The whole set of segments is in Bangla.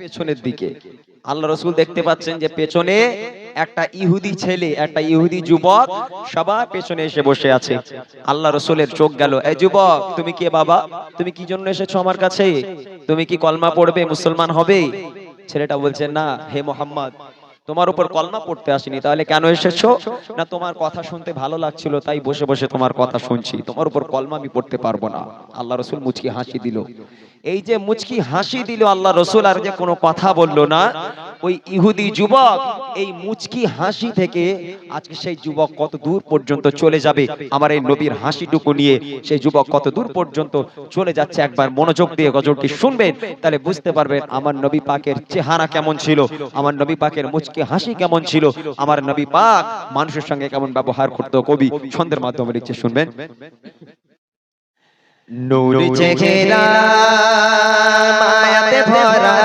পেছনের দিকে আল্লাহ রাসূল দেখতে পাচ্ছেন যে পেছনে একটা ইহুদি ছেলে, একটা ইহুদি যুবক সবার পেছনে এসে বসে আছে। আল্লাহ রাসূলের চোখ গেল, এই যুবক তুমি কে বাবা? তুমি কি জন্য এসেছো আমার কাছে? তুমি কি কলমা পড়বে, মুসলমান হবে? ছেলেটা বলছে, না হে মুহাম্মদ, তোমার উপর কলমা পড়তে আসিনি। তাহলে কেন এসেছো? না তোমার কথা শুনতে ভালো লাগছিল তাই বসে বসে তোমার কথা শুনছি, তোমার উপর কলমা আমি পড়তে পারবো না। আল্লাহ রাসূল মুচকি হাসি দিল। এই যে মুচকি হাসি দিল আল্লাহ রাসূল, আর যে কোনো কথা বলল না, ওই ইহুদি যুবক এই মুচকি হাসি থেকে আজকে সেই যুবক কত দূর পর্যন্ত চলে যাবে, আমার এই নবীর হাসিটুকু নিয়ে সেই যুবক কত দূর পর্যন্ত চলে যাচ্ছে, একবার মনোযোগ দিয়ে গজলটি শুনবেন তাহলে বুঝতে পারবেন আমার নবী পাকের চেহারা কেমন ছিল, আমার নবী পাকের মুচকি হাসি কেমন ছিল, আমার নবী পাক মানুষের সঙ্গে কেমন ব্যবহার করতো। কবি ছন্দের মাধ্যমে লিখছে, শুনবেন। নূর চেহারা মায়াতে ভরা,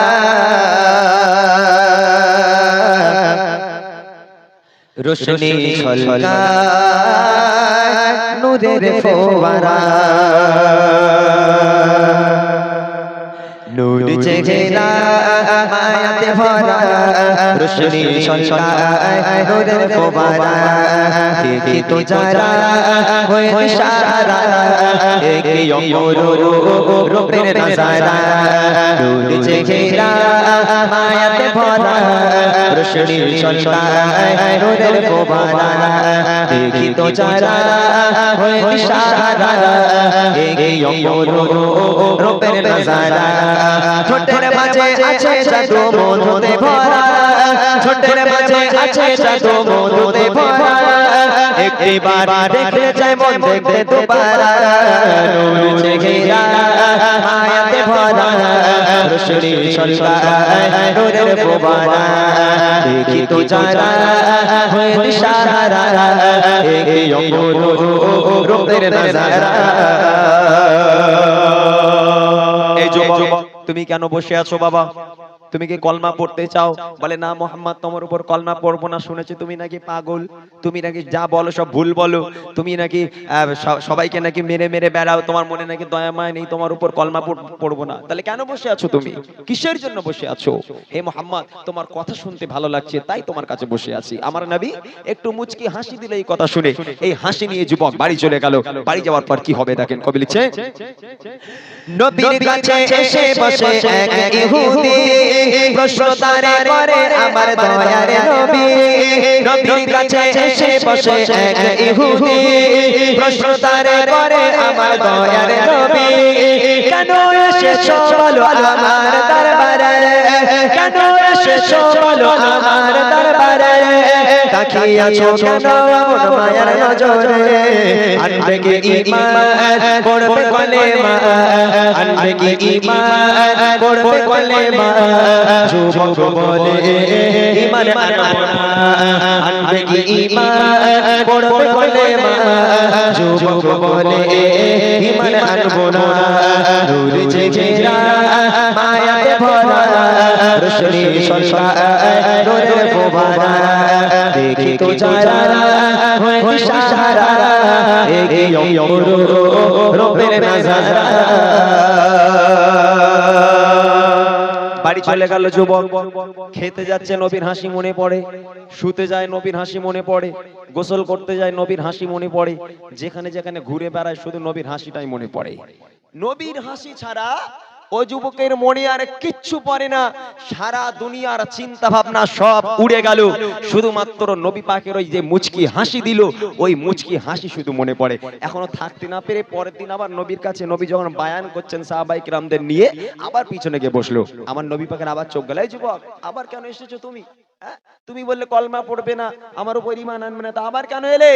রোশনি ঝলকায় নূরের ফোয়ারা। নূর চেহারা মায়াতে ভরা, রোশনি ঝলকায় নূরের ফোয়ারা। দেখি তো যারা হয়ে ইশারা, দেখি অমর রূপের নজারা। নূর চেহারা মায়াতে ভরা, রোশনি ঝলকায় নূরের ফোয়ারা। দেখি তো যারা হয়ে ইশারা, দেখি অমর রূপের নজারা। ঠোঁটের মাঝে আছে জাদু মধুতে ভরা, ঠোঁটের মাঝে আছে জাদু মধুতে ভরা। একটিবার দেখলে চাই মন দেখতে দুবারা। নূর চেহারা মায়াতে ভরা, রোশনি ঝলকায় নূরের ফোয়ারা। দেখি তো যারা হয়ে ইশারা, দেখি অমর রূপের নজারা। এই যুবক তুমি কেন বসে আছো বাবা? তুমি কি কলমা পড়তে চাও? বলে, না মোহাম্মদ, তোমার উপর কলমা পড়বো না। শুনেছি তুমি নাকি পাগল, তুমি নাকি যা বলো সব ভুল বলো, তুমি নাকি সবাইকে নাকি মেরে মেরে বেড়াও, তোমার মনে নাকি দয়া মায়া নেই, তোমার উপর কলমা পড়বো না। তাহলে কেন বসে আছো তুমি? কিসের জন্য বসে আছো? হে মোহাম্মদ, তোমার কথা শুনতে ভালো লাগছে তাই তোমার কাছে বসে আছি। আমার নবী একটু মুচকি হাসি দিলে এই কথা শুনে, এই হাসি নিয়ে যুবক বাড়ি চলে গেল। বাড়ি যাওয়ার পর কি হবে দেখেন, কবি লিখছে, নবীর কাছে এসে বসে এক ইহুদি, প্রশ্ন তারে করে আমার দয়ার নবী। নবীর কাছে এসে বসে এক ইহুদি, প্রশ্ন তারে করে আমার দয়ার নবী। কেন এসেছো বলো আমার দরবারে, কেন এসেছো বলো আমার দরবারে। তাকিয়াছো কেন এমন মায়ার নজরে, আনবে কি ঈমান পড়বে কলেমা, আনবে কি ঈমান পড়বে কলেমা। যুবক বলে ঈমান আনবো না, আনবে কি ঈমান পড়বে কলেমা। যুবক বলে ঈমান আনবো না। নূর চেহারা মায়াতে ভরা, রোশনি ঝলকায় নূরের ফোয়ারা। দেখি তো যারা হয়ে ইশারা, দেখি অমর রূপের নজারা। বাড়ি চলে গেল যুবক। খেতে যাচ্ছে নবীর হাসি মনে পড়ে, শুতে যায় নবীর হাসি মনে পড়ে, গোসল করতে যায় নবীর হাসি মনে পড়ে, যেখানে যেখানে ঘুরে বেড়ায় শুধু নবীর হাসিটাই মনে পড়ে। নবীর হাসি ছাড়া ও যুবকের মনে আর কিচ্ছু পড়ে না। সারা দুনিয়ার চিন্তা ভাবনা সব উড়ে গেল, শুধুমাত্র নবী পাকের ওই যে মুচকি হাসি দিল, ওই মুচকি হাসি শুধু মনে পড়ে। এখনো থাকতে না পেরে পরের দিন আবার নবীর কাছে, নবী যখন বায়ান করছেন সাহাবায়ে কিরামদের নিয়ে, আবার পিছনে গিয়ে বসলো। আমার নবী পাকের আবার চোখ গেল, এই যুবক আবার কেন এসেছো তুমি? তুমি বললে কলমা পড়বে না, আমার উপর ঈমান আনবে না, তা আবার কেন এলে?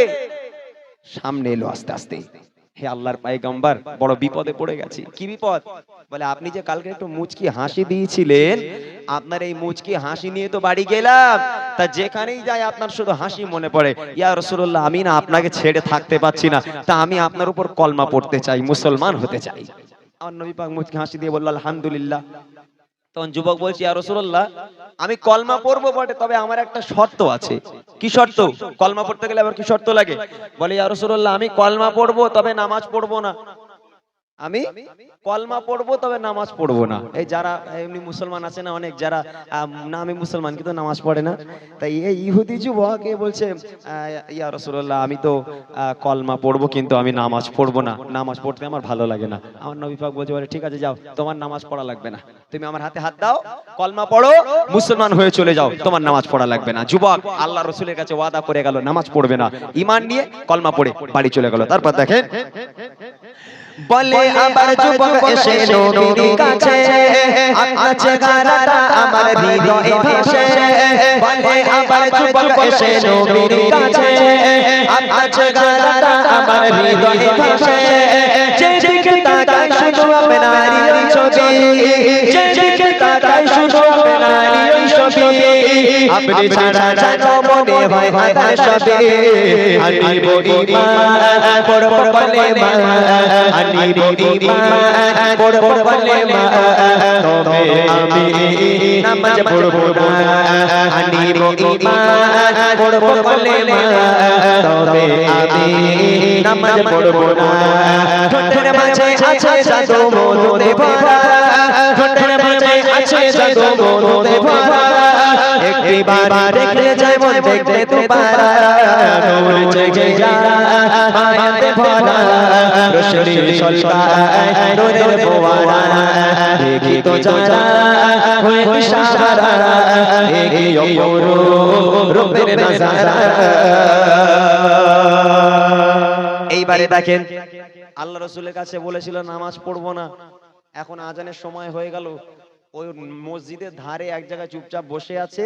সামনে এলো আস্তে আস্তে, হে আল্লাহর পয়গম্বর, বড় বিপদে পড়ে গেছি। কি বিপদ? বলে, আপনি যে কালকে একটু মুচকি হাসি দিয়েছিলেন, আপনার এই মুচকি হাসি নিয়ে তো বাড়ি গেলাম, তা যেখানেই যাই আপনার শুধু হাসি মনে পড়ে। ইয়া রাসূলুল্লাহ, আমি না আপনাকে ছেড়ে থাকতে পারছি না, তা আমি আপনার উপর কলমা পড়তে চাই, মুসলমান হতে চাই। আমার নবী পাক মুচকি হাসি দিয়ে বলল, আলহামদুলিল্লাহ। তখন যুবক বলছে, ইয়া রাসূলুল্লাহ, আমি কলমা পড়বো বটে, তবে আমার একটা শর্ত আছে। কি শর্ত? কলমা পড়তে গেলে আবার কি শর্ত লাগে? বলে, ইয়া রাসূলুল্লাহ, আমি কলমা পড়বো তবে নামাজ পড়বো না। আমি কলমা পড়বো তবে নামাজ পড়বো না। এই যারা এমনি মুসলমান আছে না অনেক, যারা নামে মুসলমান কিন্তু নামাজ পড়ে না, তাই এই ইহুদি যুবক এ বলছে ইয়া রাসূলুল্লাহ আমি তো কলমা পড়বো কিন্তু আমি নামাজ পড়বো না, নামাজ পড়তে আমার ভালো লাগে না। আমার নবী পাক বলছে বলে ঠিক আছে যাও, তোমার নামাজ পড়া লাগবে না, তুমি আমার হাতে হাত দাও, কলমা পড়ো, মুসলমান হয়ে চলে যাও, তোমার নামাজ পড়া লাগবে না। যুবক আল্লাহ রাসূলের কাছে ওয়াদা করে গেল নামাজ পড়বে না, ঈমান নিয়ে কলমা পড়ে বাড়ি চলে গেল। তারপর দেখেন বলে আবার যুবক এসে নবীর কাছে আপনাছে গারাটা আমার হৃদয়ে ভাসে। বলে আবার যুবক এসে নবীর কাছে আপনাছে গারাটা আমার হৃদয়ে ভাসে। যেদিকে তাকাই শুধু আপনারই ওই ছবি, যেদিকে তাকাই শুধু আপনারই ওই ছবি, আপনি ছাড়া যেন মনে হয় হাজার ছবি। আনিব ঈমান পড়ব কলেমা, আনিব ঈমান পড়ব কলেমা, তবে আমি নামাজ পড়ব না। আনিব ঈমান পড়ব কলেমা, তবে আমি নামাজ পড়ব না। ঠোঁটের মাঝে আছে জাদু মধুতে ভরা, ঠোঁটের মাঝে আছে জাদু মধুতে ভরা, একটিবার দেখলে যায় মন দেখতে দুবারা। নূর জেগে যায় মায়াতে ভরা, রোশনি ছলকায় নূরের ফোয়ারা। দেখি তো যারা হয়ে ইশারা, এই অপরূপ রূপের নজারা। এইবারে দেখেন আল্লাহ রাসূলের কাছে বলেছিল নামাজ পড়বো না, এখন আজানের সময় হয়ে গেল, ওই মসজিদের ধারে এক জায়গায় চুপচাপ বসে আছে,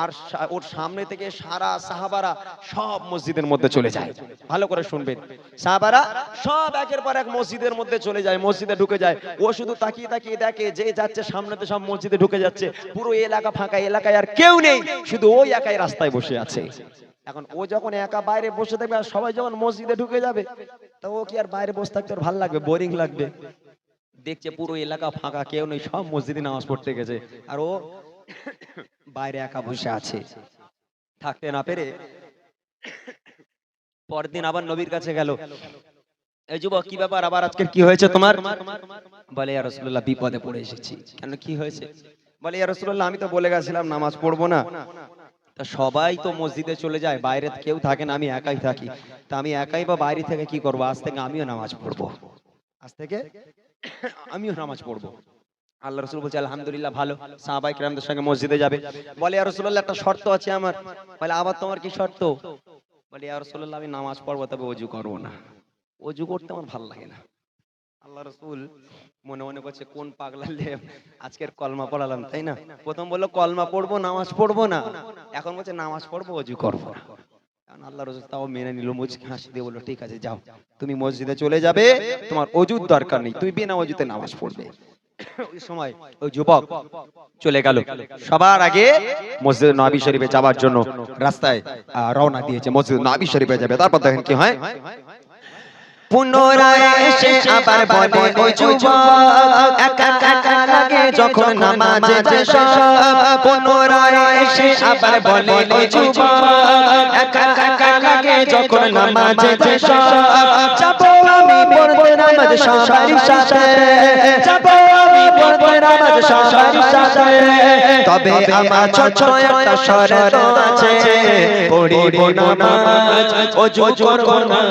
আর ওর সামনে থেকে সারা সাহাবারা সব মসজিদের মধ্যে চলে যায়। ভালো করে শুনবেন, সাহাবারা সব একের পর এক মসজিদের মধ্যে চলে যায়, মসজিদে ঢুকে যায়। ও শুধু তাকিয়ে তাকিয়ে দেখে, যে যাচ্ছে সামনেতে সব মসজিদে ঢুকে যাচ্ছে, পুরো এলাকা ফাঁকা, এলাকায় আর কেউ নেই, শুধু ওই একাই রাস্তায় বসে আছে। এখন ও যখন একা বাইরে বসে থাকবে আর সবাই যখন মসজিদে ঢুকে যাবে, তো ও কি আর বাইরে বসে থাকতে ভালো লাগবে? বোরিং লাগবে। দেখছে পুরো এলাকা ফাঁকা, কেউ নেই, সব মসজিদে নামাজ পড়তে গেছে, আর ও বাইরে একা বসে আছে। থাকতে না পেরে পরদিন আবার নবীর কাছে গেল, এই যুবক কি ব্যাপার, আবার আজকে কি হয়েছে তোমার? বলে ইয়া রাসূলুল্লাহ বিপদে পড়ে এসেছি। কেন, কি হয়েছে? বলে ইয়া রাসূলুল্লাহ আমি তো বলে গেছিলাম নামাজ পড়বো না, তা সবাই তো মসজিদে চলে যায়, বাইরে কেউ থাকে না, আমি একাই থাকি, তা আমি একাই বা বাইরে থেকে কি করবো? আজ থেকে আমিও নামাজ পড়বো, আজ থেকে আমিও নামাজ পড়বো। আল্লাহ রাসূল বলছে আলহামদুলিল্লাহ, ভালো, সাহাবায়ে কেরামদের সঙ্গে মসজিদে যাবে। বলে ইয়া রাসূলুল্লাহ একটা শর্ত আছে আমার। বলে আবার তোমার কি শর্ত? বলে ইয়া রাসূলুল্লাহ আমি নামাজ পড়বো, তবে ওযু করবো না, ওযু করতে আমার ভালো লাগে না। আল্লাহ রাসূল মনে মনে করছে কোন পাগলা আজকের কলমা পড়ালাম, তাই না? প্রথম বললো কলমা পড়বো নামাজ পড়বো না, এখন বলছে নামাজ পড়বো ওযু করবো না। আল্লাহ রাসূল তাও মেনে নিল, মুচকি হাসি দিয়ে বলল ঠিক আছে যাও, তুমি মসজিদে চলে যাবে, তোমার ওযুর দরকার নেই, তুমি বিনা ওযুতে নামাজ পড়বে। ওই সময় ওই যুবক চলে গেল, সবার আগে মসজিদ নববী শরীফে যাওয়ার জন্য রাস্তায় রওনা দিয়েছে, মসজিদ নববী শরীফে যাবে। তারপর দেখেন কি হয়, পুনরায় এসে আবার বলে ওই যুবক একা একা লাগে যখন নামাজে যায় সব। পুনরায় এসে আবার বলে ওই যুবক একা একা লাগে যখন নামাজে যায় সব। যাবো আমি পড়তে নামাজ সবারই সাথে, যাবো আমি পড়তে নামাজ সবারই সাথে, তবে আমার ছোট একটা শর্ত আছে, পড়িব নামাজ ওযু করব না,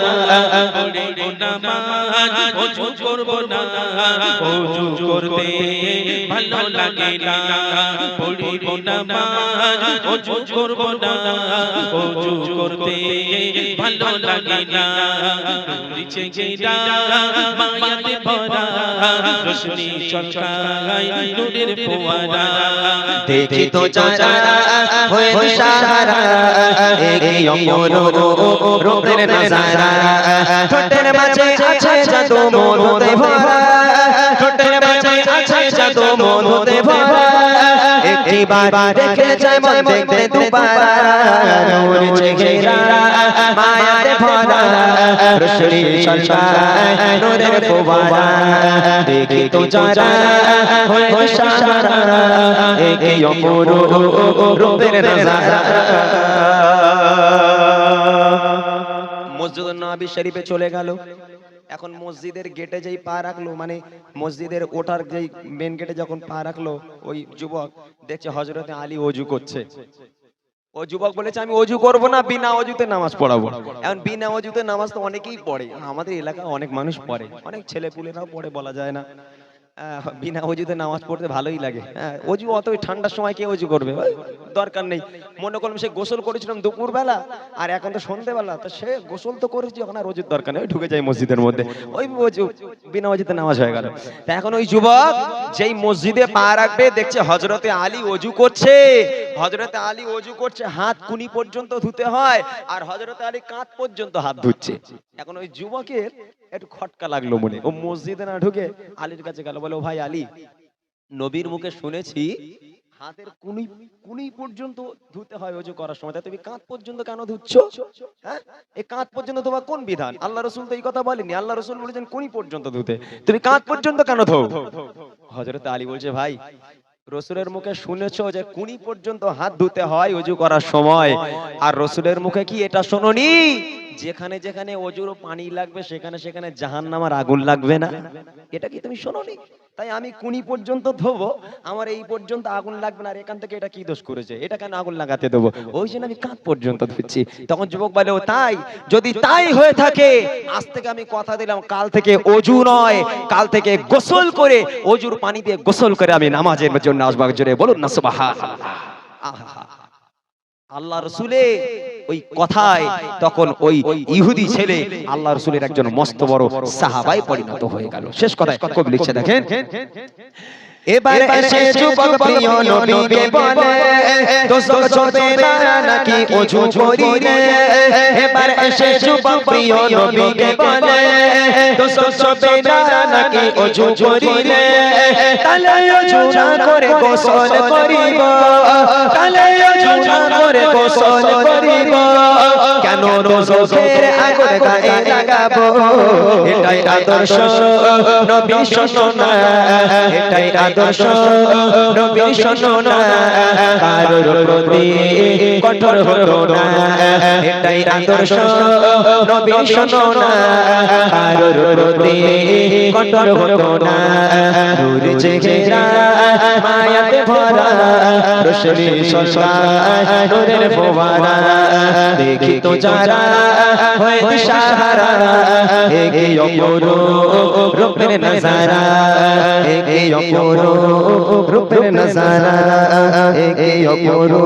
নামাজ ওযু করব না, ওযু করতে ভালো লাগে না, পড়িব নামাজ ওযু করব না, ওযু করতে ভালো লাগে না। নিচে গেরা মায়াতে ভরা, রোশনি চমকায় নূরের ফোয়ারা। দেখি তো যারা হয়ে ইশারা, এই অপরূপ রূপের নজারা। ঠোঁটের মাঝে আছে জাদু মধুতে ভরা, ঠোঁটের মাঝে আছে জাদু মধুতে ভরা, একটিবার দেখে যায় মন দেখতে দুবারা। নূর জেগে মায়াতে ভরা, রোশনি ছলকায় নূরের ফোয়ারা। দেখি তো যারা হয়ে ইশারা, এই অপরূপ রূপের নজারা। মসজিদ নববী শরীফে চলে গেল, এখন মসজিদের গেটে যেই পা রাখলো, মানে মসজিদের ওঠার যেই মেন গেটে যখন পা রাখলো, ওই যুবক দেখছে হযরতে আলী ওযু করছে। ও যুবক বলেছে আমি ওযু করব না, বিনা ওযুতে নামাজ পড়াবো। এখন বিনা ওযুতে নামাজ তো অনেকেই পড়ে, আমাদের এলাকায় অনেক মানুষ পড়ে, অনেক ছেলে পুলেরাও পড়ে, বলা যায় না। বিনা ওযুতে নামাজ পড়তে ভালোই লাগে। ওযু অত ঠান্ডার সময় কে ওযু করবে, দরকার নেই। মনে করলাম সে গোসল করেছিলাম দুপুর বেলা, আর এখন তো সন্ধ্যেবেলা, তো সে গোসল তো করেছি, এখন আর ওযুর দরকার নেই, ঢুকে যায় মসজিদের মধ্যে, ওই ওযু, বিনা ওযুতে নামাজ হয়ে গেল। তা এখন ওই যুবক যেই মসজিদে পা রাখবে দেখছে হযরতে আলী ওযু করছে। হযরতে আলী ওযু করছে, হাত কুনি পর্যন্ত ধুতে হয়, আর হযরতে আলী কাঁধ পর্যন্ত হাত ধুচ্ছে। এখন ওই যুবকের একটু খটকা লাগলো মনে, ও মসজিদে না ঢুকে আলীর কাছে গেল, বলে ও ভাই আলী, নবীর মুখে শুনেছি হাতের কুনি কুনি পর্যন্ত ধুতে হয় ওযু করার সময়, তুমি কাঁধ পর্যন্ত কেন ধুচ্ছ? হ্যাঁ, এই কাঁধ পর্যন্ত তোমার কোন বিধান? আল্লাহ রাসূল তো এই কথা বলেনি, আল্লাহ রাসূল বলেছেন কুনি পর্যন্ত ধুতে, তুমি কাঁধ পর্যন্ত কেন ধো? হযরত আলী বলছে, ভাই রসুলের মুখে শুনেছো যে কুনি পর্যন্ত হাত ধুতে হয় ওযু করার সময়, আর রসুলের মুখে কি এটা শোনোনি যেখানে যেখানে ওযুর পানি লাগবে সেখানে সেখানে জাহান্নামের আগুন লাগবে না? এটা কি তুমি শোনোনি? তাই আমি কুনি পর্যন্ত ধোবো, আমার এই পর্যন্ত আগুন লাগবে না, আর এখান থেকে এটা কি দোষ করেছে, এটা কেন আগুন লাগাতে দেবো? ওই জন্য আমি কাঁধ পর্যন্ত ধুচ্ছি। তখন যুবক বলে, ও তাই? যদি তাই হয়ে থাকে, আজ থেকে আমি কথা দিলাম, কাল থেকে ওযু নয়, কাল থেকে গোসল করে, ওযুর পানি দিয়ে গোসল করে আমি নামাজের জন্য আসবো। জোরে বলুন না সুবহানাল্লাহ। আহা, আল্লাহ রসুলের ওই কথায় তখন ওই ইহুদি ছেলে আল্লাহ রসুলের একজন মস্ত বড় সাহাবায় পরিণত হয়ে গেল। শেষ কথায় কবি লিখছে, দেখেন, এবার এসে যুবক প্রিয় নবীকে বলে, দোজখ চলবে না নাকি ওযু করিলে? এবার এসে যুবক প্রিয় নবীকে বলে, দোজখ চলবে না নাকি ওযু করিলে? তাহলে ওযু না করে গোসল করিব, তাহলে ওযু না করে গোসল করিব, কেন দোজখের আগুন গায়ে লাগাবো? এটাই আদর্শ নবী শোনো না, এটাই আদর্শ নবী শোনো না, কারোর প্রতি কঠোর হলো না, এটাই আদর্শ নবী শোনো না, কারোর প্রতি কঠোর হলো না। নূর চেহারা মায়াতে ভরা, রোশনি সরকার নূরের ফোয়ারা, দেখি তো যারা হয় দিশাহারা, একে অপরূপ রূপের নজারা, একে অপরূপ রূপের নজারা, একে অপরূপ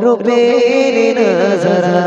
রূপের নজারা।